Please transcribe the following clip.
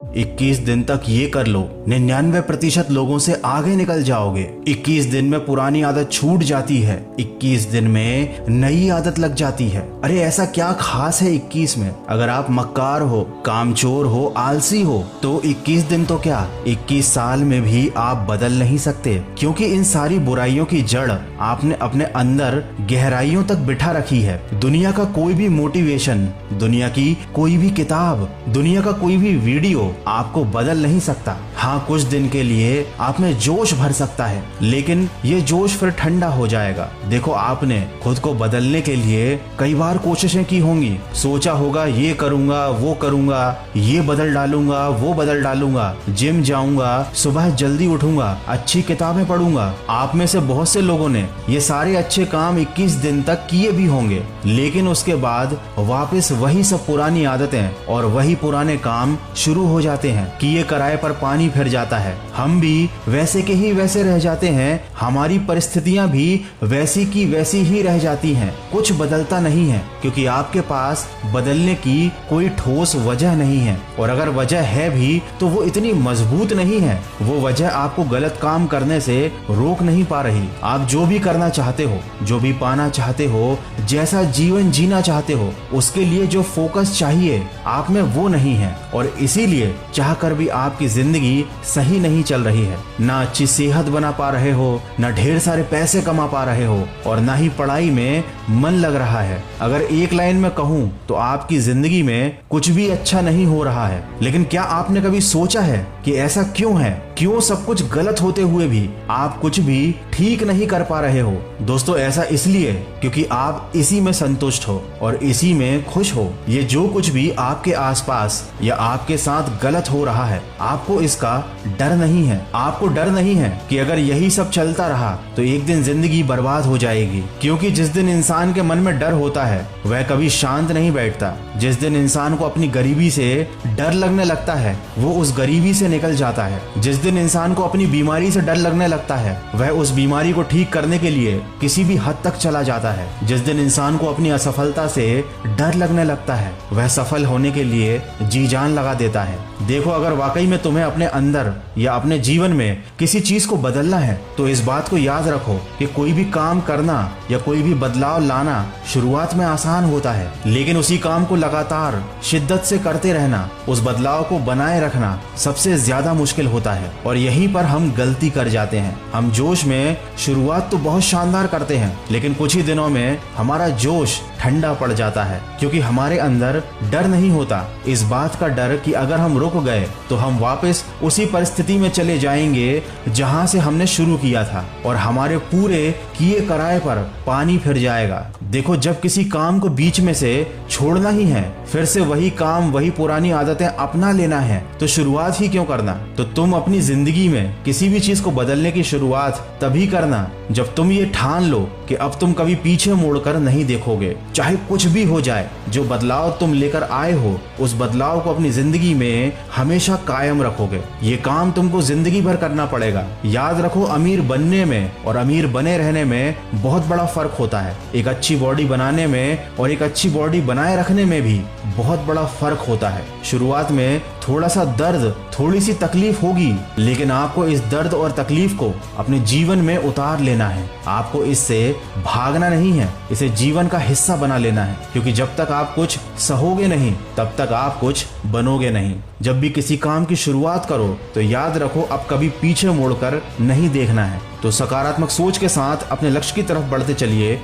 21 दिन तक ये कर लो, 99% लोगों से आगे निकल जाओगे। 21 दिन में पुरानी आदत छूट जाती है, 21 दिन में नई आदत लग जाती है। अरे ऐसा क्या खास है 21 में? अगर आप मक्कार हो, कामचोर हो, आलसी हो तो 21 दिन तो क्या 21 साल में भी आप बदल नहीं सकते, क्योंकि इन सारी बुराइयों की जड़ आपने अपने अंदर गहराइयों तक बिठा रखी है। दुनिया का कोई भी मोटिवेशन, दुनिया की कोई भी किताब, दुनिया का कोई भी वीडियो आपको बदल नहीं सकता। हाँ, कुछ दिन के लिए आप में जोश भर सकता है, लेकिन ये जोश फिर ठंडा हो जाएगा। देखो, आपने खुद को बदलने के लिए कई बार कोशिशें की होंगी, सोचा होगा ये करूंगा, वो करूंगा, ये बदल डालूंगा, वो बदल डालूंगा, जिम जाऊंगा, सुबह जल्दी उठूंगा, अच्छी किताबें पढ़ूंगा। आप में से बहुत से लोगों ने ये सारे अच्छे काम 21 दिन तक किए भी होंगे, लेकिन उसके बाद वापस वही सब पुरानी आदतें और वही पुराने काम शुरू हो जाते हैं। किए कराए पर पानी फिर जाता है। हम भी वैसे के ही वैसे रह जाते हैं, हमारी परिस्थितियां भी वैसी की वैसी ही रह जाती हैं। कुछ बदलता नहीं है, क्योंकि आपके पास बदलने की कोई ठोस वजह नहीं है, और अगर वजह है भी तो वो इतनी मजबूत नहीं है। वो वजह आपको गलत काम करने से रोक नहीं पा रही। आप जो भी करना चाहते हो, जो भी पाना चाहते हो, जैसा जीवन जीना चाहते हो, उसके लिए जो फोकस चाहिए आप में वो नहीं है, और इसीलिए चाहकर भी आपकी जिंदगी सही नहीं चल रही है। ना अच्छी सेहत बना पा रहे हो, ना ढेर सारे पैसे कमा पा रहे हो, और ना ही पढ़ाई में मन लग रहा है। अगर एक लाइन में कहूं तो आपकी जिंदगी में कुछ भी अच्छा नहीं हो रहा है। लेकिन क्या आपने कभी सोचा है कि ऐसा क्यों है? क्यों सब कुछ गलत होते हुए भी आप कुछ भी ठीक नहीं कर पा रहे हो? दोस्तों, ऐसा इसलिए क्योंकि आप इसी में संतुष्ट हो और इसी में खुश हो। ये जो कुछ भी आपके आसपास या आपके साथ गलत हो रहा है, आपको इसका डर नहीं है। आपको डर नहीं है कि अगर यही सब चलता रहा तो एक दिन जिंदगी बर्बाद हो जाएगी, क्योंकि जिस दिन इंसान के मन में डर होता है वह कभी शांत नहीं बैठता। जिस दिन इंसान को अपनी गरीबी से डर लगने लगता है वो उस गरीबी से निकल जाता है। जिस दिन इंसान को अपनी बीमारी से डर लगने लगता है वह उस बीमारी को ठीक करने के लिए किसी भी हद तक चला जाता है। जिस दिन इंसान को अपनी असफलता से डर लगने लगता है वह सफल होने के लिए जी जान लगा देता है। देखो, अगर वाकई में तुम्हें अपने अंदर या अपने जीवन में किसी चीज को बदलना है तो इस बात को याद रखो कि कोई भी काम करना या कोई भी बदलाव लाना शुरुआत में आसान होता है, लेकिन उसी काम को लगातार शिद्दत से करते रहना, उस बदलाव को बनाए रखना सबसे ज्यादा मुश्किल होता है। और यहीं पर हम गलती कर जाते हैं। हम जोश में शुरुआत तो बहुत शानदार करते हैं, लेकिन कुछ ही दिनों में हमारा जोश ठंडा पड़ जाता है, क्योंकि हमारे अंदर डर नहीं होता। इस बात का डर कि अगर हम रुक गए तो हम वापस उसी परिस्थिति में चले जाएंगे जहां से हमने शुरू किया था, और हमारे पूरे किए कराए पर पानी फिर जाएगा। देखो, जब किसी काम को बीच में से छोड़ना ही है, फिर से वही काम, वही पुरानी आदतें अपना लेना है, तो शुरुआत ही क्यों करना? तो तुम अपनी जिंदगी में किसी भी चीज को बदलने की शुरुआत तभी करना जब तुम ये ठान लो कि अब तुम कभी पीछे मुड़कर नहीं देखोगे। चाहे कुछ भी हो जाए, जो बदलाव तुम लेकर आए हो उस बदलाव को अपनी जिंदगी में हमेशा कायम रखोगे। ये काम तुमको जिंदगी भर करना पड़ेगा। याद रखो, अमीर बनने में और अमीर बने रहने में बहुत बड़ा फर्क होता है। एक अच्छी बॉडी बनाने में और एक अच्छी बॉडी बनाए रखने में भी बहुत बड़ा फर्क होता है। शुरुआत में थोड़ा सा दर्द, थोड़ी सी तकलीफ होगी, लेकिन आपको इस दर्द और तकलीफ को अपने जीवन में उतार लेना है। आपको इससे भागना नहीं है, इसे जीवन का हिस्सा बना लेना है, क्योंकि जब तक आप कुछ सहोगे नहीं तब तक आप कुछ बनोगे नहीं। जब भी किसी काम की शुरुआत करो तो याद रखो, अब कभी पीछे मुड़कर नहीं देखना है। तो सकारात्मक सोच के साथ अपने लक्ष्य की तरफ बढ़ते चलिए।